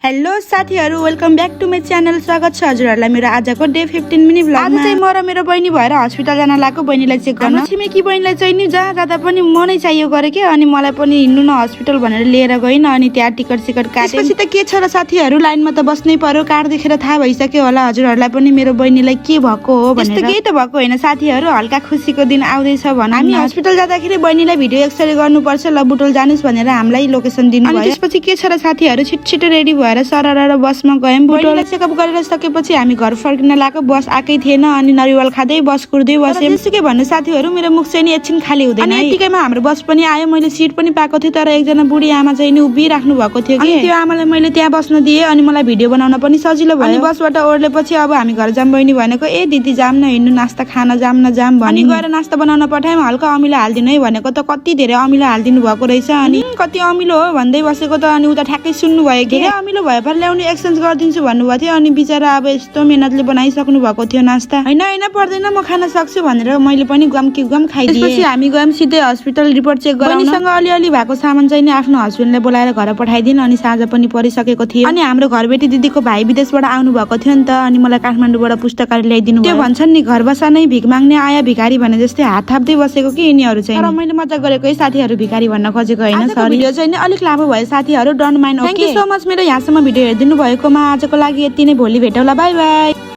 Hello साथीहरु, welcome back to my channel. स्वागत छ हजुरहरुलाई मेरो आजको डे 15 मिनट भ्लगमा। आज चाहिँ म र मेरो बहिनी भएर हस्पिटल जान लागेको बहिनीलाई चेक गर्न। छिमेकी बहिनीलाई चाहिँ नि जहाँ जाँदा पनि म नै चाहियो गरे के, अनि मलाई पनि हिँड्नु न हस्पिटल भनेर लिएर गइन। अनि त्यहाँ टिकट काटे। त्यसपछि त के छ र साथीहरु, लाइनमा त बस्नै पर्यो। कार्ड देखेर थाहा भइसक्यो होला हजुरहरुलाई पनि मेरो बहिनीलाई के भएको हो भनेर। त्यस्तो केही त भएको हैन साथीहरु, हल्का खुसीको दिन आउँदैछ भन। हामी हस्पिटल जाँदाखेरि बहिनीलाई भिडियो एक्सरे गर्नुपर्छ, ल बुटोल जानुस् भनेर हामीलाई लोकेसन दिनु भयो। अनि त्यसपछि के छ र साथीहरु, छिटछिटो रेडी भएर सरर बसमा गयौं। बुटोल चेकअप गरेर सकेपछि हामी घर फर्किन लाग्यो। बस आकै थिएन, अनि नरिवल खाँदै बस कुर्दै बस्यौं। त्यसै भन्नु साथीहरु, मेरो मुख चाहिँ नि एकछिन खाली हुँदैन। अनि यतिकैमा हाम्रो बस पनि आयो। मैले सिट पनि पाएको थिएँ, तर एकजना बुढी आमा चाहिँ नि उभिराख्नु भएको थियो कि। त्यो आमालाई मैले त्यहाँ बस्न दिए, अनि मलाई भिडियो बनाउन पनि सजिलो भयो। अनि बसबाट ओर्लेपछि अब हामी घर जाम बहिनी भनेको, ए दिदी जाम न, हिँड्नु नास्ता खान जाम न जाम भनी गएर नास्ता बनाउन पठायौं। हल्का अमिलो हाल्दिनु है भनेको त कति धेरै अमिलो हाल्दिनु भएको रहेछ। अनि कति अमिलो हो भन्दै बसेको त, अनि उता ठ्याक्कै सुन्नु भयो कि अमिलो भयो पर ल्याउने एक्सचेन्ज गरिदिन्छु भन्नुभएको थियो। अनि बिचरा अब यस्तो मेहनतले बनाइसक्नु भएको थियो नास्ता। हैन पर्दैन, म खान सक्छु भनेर मैले पनि गम कि गम खाइदिएँ। त्यसपछि हामी गयौं सिधै हस्पिटल रिपोर्ट चेक गराउन। बहिनीसँग अलिअलि भएको सामान चाहिँ नि आफ्नो हस्बेन्डले बोलाएर घर पठाइदिन्। अनि साँझ पनि परिसकेको थियो। अनि हाम्रो घरबेटी दिदीको भाइ विदेशबाट आउनु भएको थियो नि त। अनि मलाई काठमाडौँबाट पुस्तकालय ल्याइदिनु भयो। त्यो भन्छन् नि, घर बसा नै भिख माग्ने आया भिखारी भने जस्तै हात थाप्दै बसेको कि यिनीहरू चाहिँ। तर मैले मजाक गरेको है साथीहरु, भिखारी भन्न खोजेको हैन। सरी, भिडियो चाहिँ नि अलिक लामो भयो साथीहरु, don't mind. Okay, thank you so much मेरो यहाँसम्म भिडियो हेरिदिनु भएकोमा। आजको लागि यति नै, भोलि भेटौँला, बाइ बाइ।